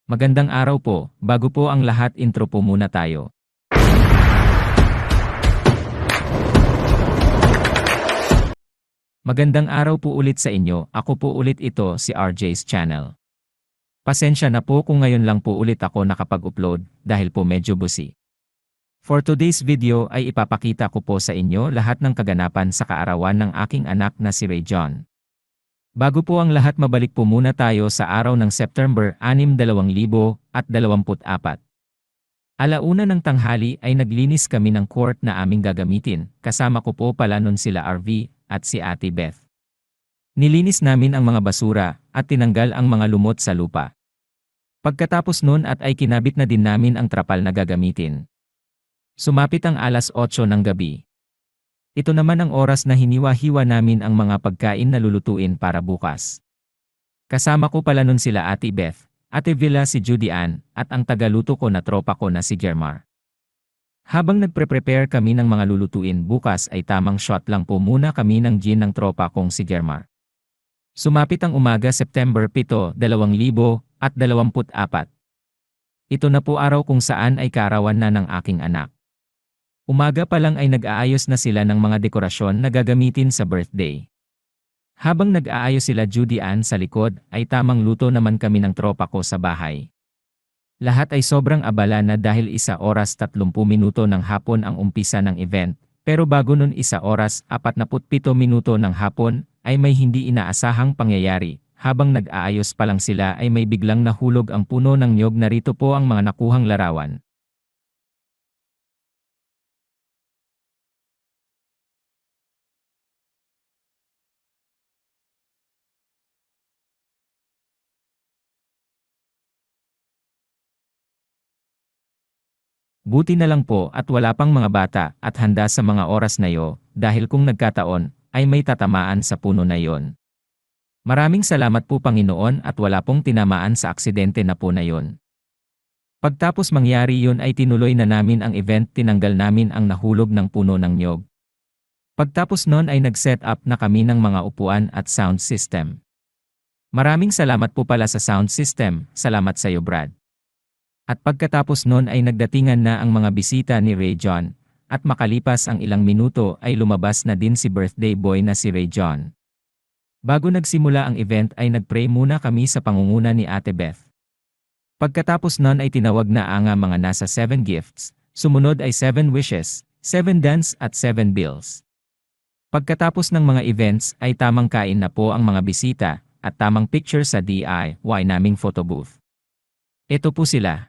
Magandang araw po, bago po ang lahat intro po muna tayo. Magandang araw po ulit sa inyo, ako po ulit ito si RJ's Channel. Pasensya na po kung ngayon lang po ulit ako nakapag-upload dahil po medyo busy. For today's video ay ipapakita ko po sa inyo lahat ng kaganapan sa kaarawan ng aking anak na si Ray John. Bago po ang lahat mabalik po muna tayo sa araw ng September 6, 2024. Alauna ng tanghali ay naglinis kami ng court na aming gagamitin, kasama ko po pala nun sila RV at si Ate Beth. Nilinis namin ang mga basura at tinanggal ang mga lumot sa lupa. Pagkatapos nun at ay kinabit na din namin ang trapal na gagamitin. Sumapit ang alas 8 ng gabi. Ito naman ang oras na hiniwa-hiwa namin ang mga pagkain na lulutuin para bukas. Kasama ko pala nun sila Ate Beth, Ate Villa si Judy Ann, at ang tagaluto ko na tropa ko na si Germar. Habang nagpre-prepare kami ng mga lulutuin bukas ay tamang shot lang po muna kami ng gin ng tropa kong si Germar. Sumapit ang umaga September 7, 2024. Ito na po araw kung saan ay kaarawan na ng aking anak. Umaga pa lang ay nag-aayos na sila ng mga dekorasyon na gagamitin sa birthday. Habang nag-aayos sila Judy Ann sa likod, ay tamang luto naman kami ng tropa ko sa bahay. Lahat ay sobrang abala na dahil 1 oras 30 minuto ng hapon ang umpisa ng event, pero bago nun 1 oras 47 minuto ng hapon, ay may hindi inaasahang pangyayari. Habang nag-aayos pa lang sila ay may biglang nahulog ang puno ng niyog. Narito po ang mga nakuhang larawan. Buti na lang po at wala pang mga bata at handa sa mga oras na yo, dahil kung nagkataon, ay may tatamaan sa puno na yon. Maraming salamat po Panginoon at wala pong tinamaan sa aksidente na po na yon. Pagtapos mangyari yon ay tinuloy na namin ang event, tinanggal namin ang nahulog ng puno ng niyog. Pagtapos nun ay nag-set up na kami ng mga upuan at sound system. Maraming salamat po pala sa sound system, salamat sa iyo Brad. At pagkatapos nun ay nagdatingan na ang mga bisita ni Ray John, at makalipas ang ilang minuto ay lumabas na din si birthday boy na si Ray John. Bago nagsimula ang event ay nagpray muna kami sa pangunguna ni Ate Beth. Pagkatapos nun ay tinawag na ang mga nasa 7 gifts, sumunod ay 7 wishes, 7 dance at 7 bills. Pagkatapos ng mga events ay tamang kain na po ang mga bisita, at tamang picture sa DIY naming photo booth. Ito po sila.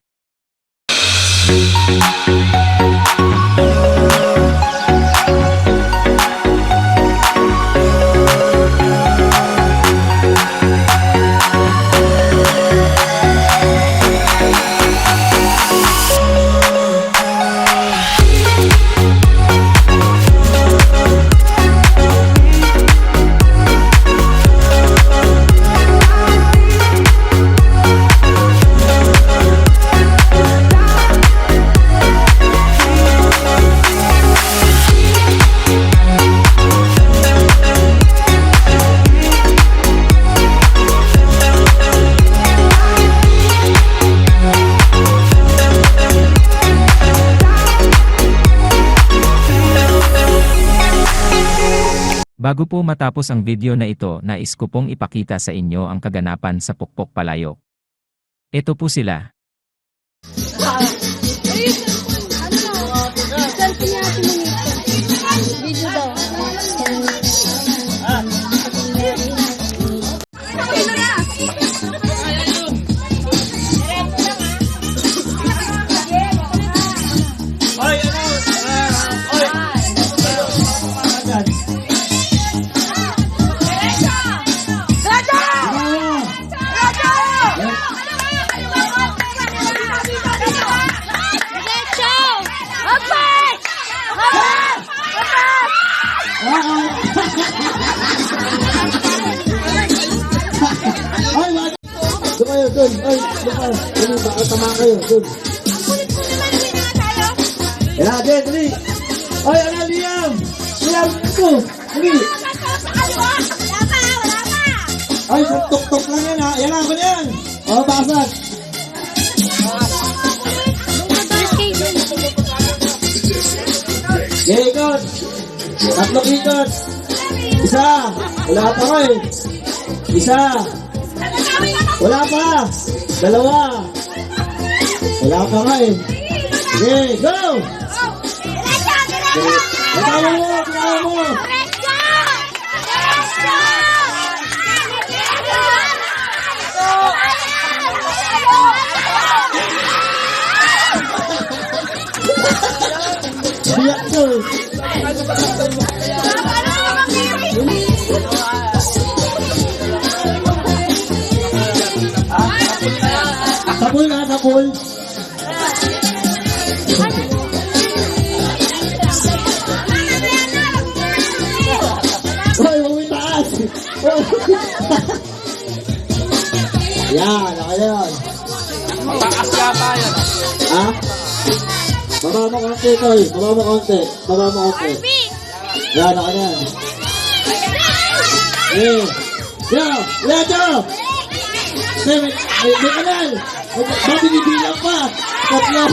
Bago po matapos ang video na ito, nais ko pong ipakita sa inyo ang kaganapan sa Pukpok Palayok. Ito po sila. Doon kayo, doon. Ay, doon kayo. Doon, baka tama kayo, doon. Yan na, Jen, dali. Ay, ano, Liam! Liam, ito! Dali! Ay, tuk-tuk lang yan, ha? Yan na, ako yan! O, basag! Tatlong ikot. Isa. Wala pa ko eh. Isa. Wala pa. Dalawa. Wala pa nga eh. Okay, go! Pinawa mo, pinawa mo. Siyak to eh. Tapol na, tapol. Hoy, huwag taas. Yan, okay na yun. Taas yata yun. Ha? Baba mo konti, Toy. Baba mo konti. Baba mo konti. Yan, okay na yan. Eh. Yo! Leto! May kanal! Ba't binibilang pa? Tatlo!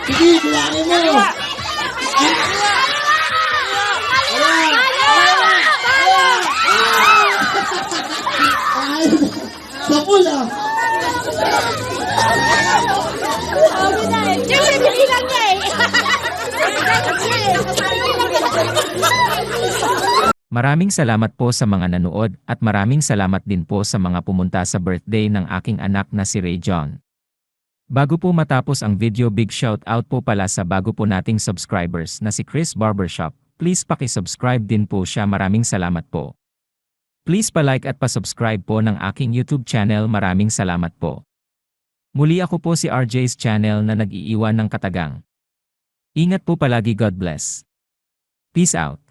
Sige, bilangin mo! Ay! Sapul ah! Maraming salamat po sa mga nanood at maraming salamat din po sa mga pumunta sa birthday ng aking anak na si Ray John. Bago po matapos ang video, big shout out po pala sa bago po nating subscribers na si Chris Barbershop. Please paki-subscribe din po siya, maraming salamat po. Please pa-like at pa-subscribe po ng aking YouTube channel, maraming salamat po. Muli ako po si RJ's channel na nag-iiwan ng katagang. Ingat po palagi, God bless. Peace out.